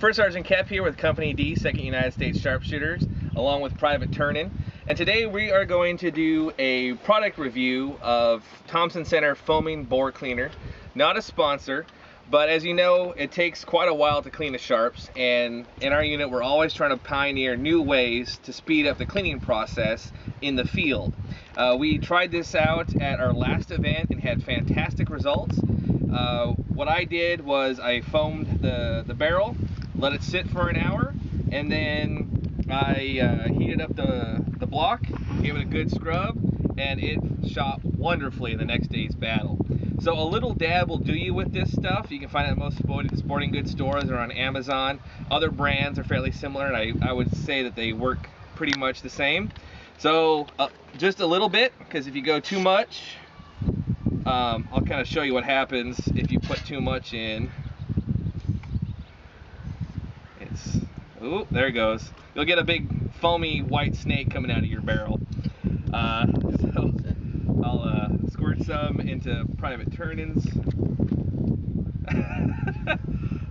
First Sergeant Kep here with Company D, 2nd United States Sharpshooters, along with Private Turnin. And today we are going to do a product review of Thompson Center foaming bore cleaner. Not a sponsor, but as you know, it takes quite a while to clean the sharps, and in our unit we're always trying to pioneer new ways to speed up the cleaning process in the field. We tried this out at our last event and had fantastic results. What I did was I foamed the barrel, let it sit for an hour, and then I heated up the block, gave it a good scrub, and it shot wonderfully in the next day's battle. So a little dab will do you with this stuff. You can find it at most sporting goods stores or on Amazon. Other brands are fairly similar, and I would say that they work pretty much the same. So just a little bit, because if you go too much, I'll kind of show you what happens if you put too much in. Ooh, there it goes. You'll get a big foamy white snake coming out of your barrel. So I'll squirt some into Private Turnin's.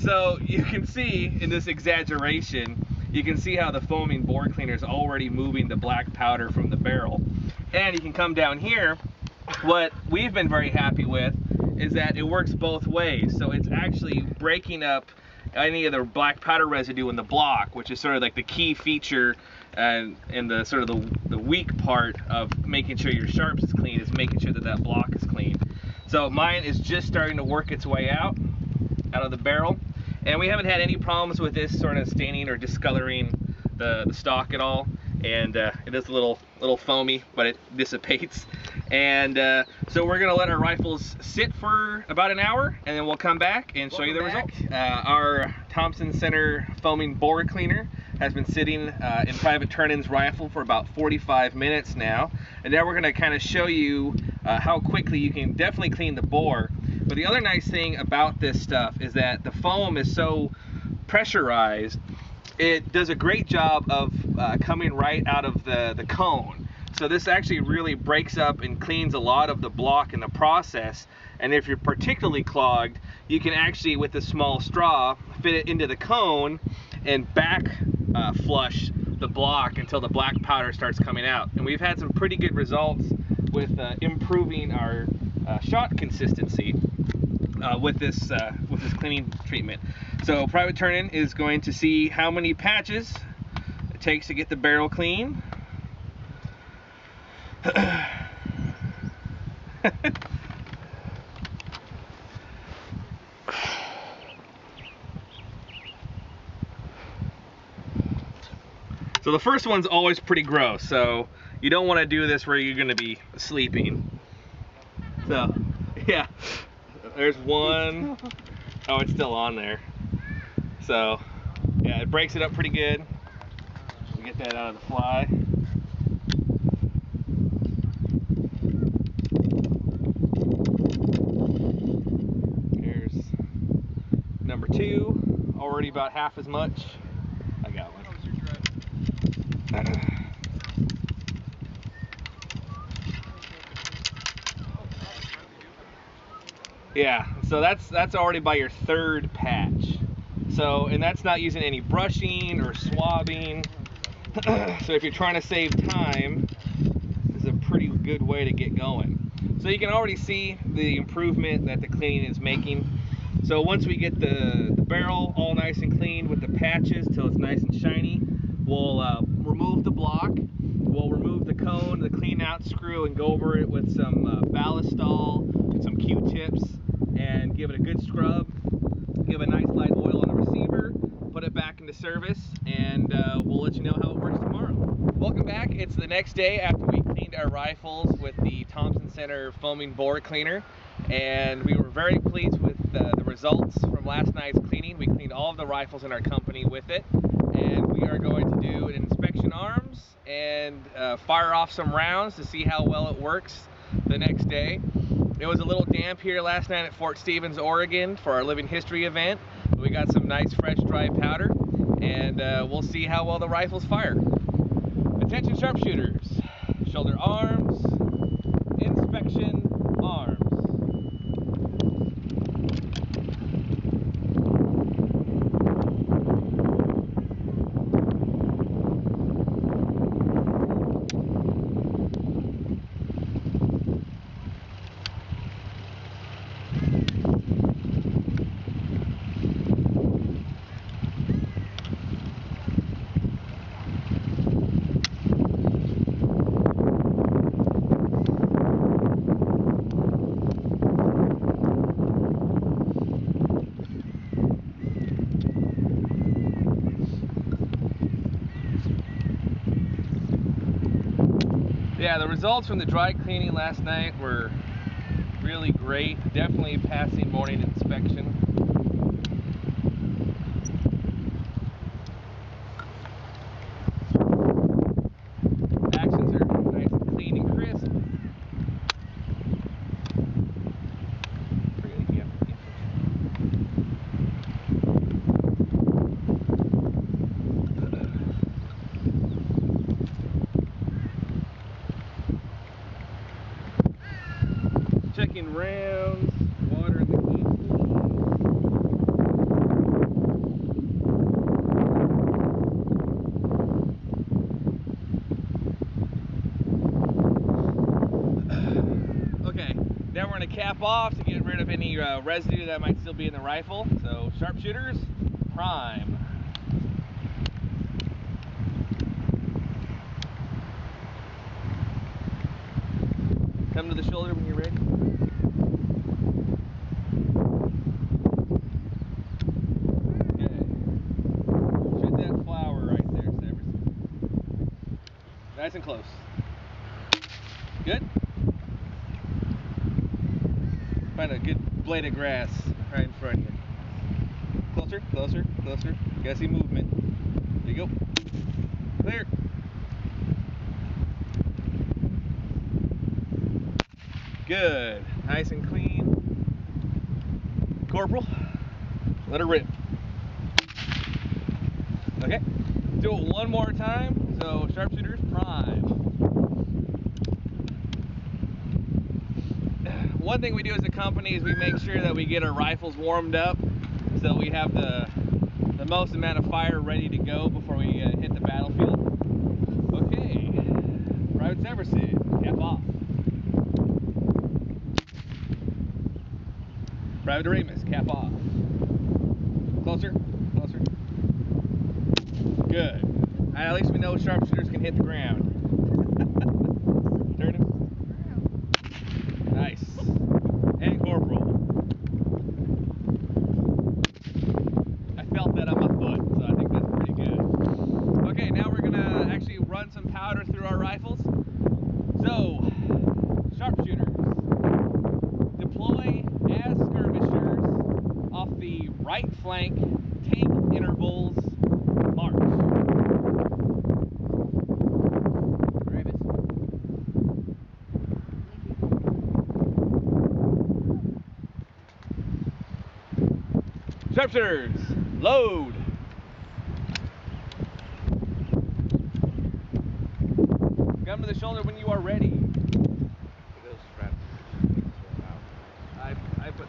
So you can see in this exaggeration, you can see how the foaming bore cleaner is already moving the black powder from the barrel. And you can come down here. What we've been very happy with is that it works both ways. So it's actually breaking up any of the black powder residue in the block, which is sort of like the key feature and the sort of the weak part of making sure your sharps is clean, is making sure that that block is clean. So mine is just starting to work its way out of the barrel, and we haven't had any problems with this sort of staining or discoloring the stock at all. And it is a little foamy, but it dissipates. And so we're gonna let our rifles sit for about an hour, and then we'll come back and show you the results. Our Thompson Center foaming bore cleaner has been sitting in Private Turnin's rifle for about 45 minutes now. And now we're gonna kind of show you how quickly you can definitely clean the bore. But the other nice thing about this stuff is that the foam is so pressurized, it does a great job of coming right out of the cone. So this actually really breaks up and cleans a lot of the block in the process. And if you're particularly clogged, you can actually, with a small straw, fit it into the cone and back flush the block until the black powder starts coming out. And we've had some pretty good results with improving our shot consistency with this cleaning treatment. So Private Turnin is going to see how many patches it takes to get the barrel clean. So the first one's always pretty gross, so you don't want to do this where you're going to be sleeping. So yeah, there's one. Oh, it's still on there. So yeah, it breaks it up pretty good. We get that out of the fly. Here's number 2, already about half as much. I got one. Yeah, so that's already by your 3rd patch. So, and that's not using any brushing or swabbing. So if you're trying to save time, this is a pretty good way to get going. So you can already see the improvement that the cleaning is making. So once we get the barrel all nice and clean with the patches till it's nice and shiny, we'll remove the block. We'll remove the cone, the clean out screw, and go over it with some ballistol, some Q-tips, and give it a good scrub. Give a nice light oil on the receiver, put it back into service, and we'll let you know how it works tomorrow. Welcome back. It's the next day after we cleaned our rifles with the Thompson Center foaming bore cleaner, and we were very pleased with the results from last night's cleaning. We cleaned all of the rifles in our company with it, and we are going to do an inspection arms and fire off some rounds to see how well it works the next day. It was a little damp here last night at Fort Stevens, Oregon for our Living History event. We got some nice fresh dry powder, and we'll see how well the rifles fire. Attention sharpshooters, shoulder arms, inspection arms. Yeah, the results from the dry cleaning last night were really great. Definitely passing morning inspection. Actions are nice and clean and crisp. Checking rounds, water in the key. Okay, now we're going to cap off to get rid of any residue that might still be in the rifle. So sharpshooters, prime. Come to the shoulder when you're ready. Nice and close. Good. Find a good blade of grass right in front of you. Closer, closer, closer. You gotta see movement. There you go. Clear. Good. Nice and clean. Corporal, let her rip. Okay. Do it one more time. So sharpshooters, prime. One thing we do as a company is we make sure that we get our rifles warmed up so we have the most amount of fire ready to go before we hit the battlefield. Okay, Private Severson, cap off. Private Aramis, cap off. Closer, closer. Good. And at least we know sharpshooters can hit the ground. Turn him. Nice. And corporal. I felt that on my foot, so I think that's pretty good. Okay, now we're gonna actually run some powder through our rifles. So, sharpshooters, deploy as skirmishers off the right flank, tank intervals, march. Sharpshooters, load. Come to the shoulder when you are ready. Those straps. I put.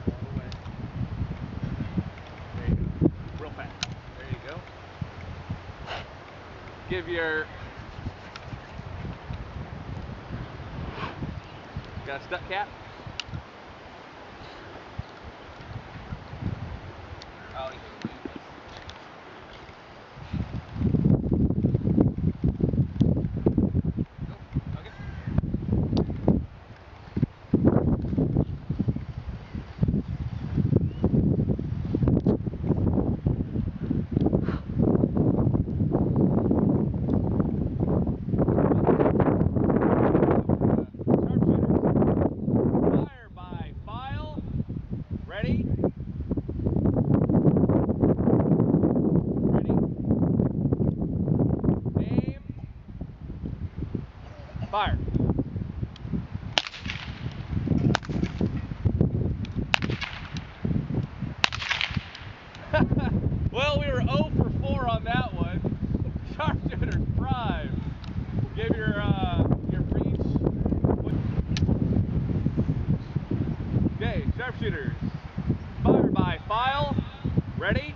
All the way. There you go. Real fast. There you go. Give your. Got a stuck cap? Oh, you can use this. Nope. Okay. Fire by file. Ready? Ready? Aim. Fire. Well, we were 0 for 4 on that one. Sharpshooters prime. Give your breech. Okay, sharpshooters. Fire by file. Ready?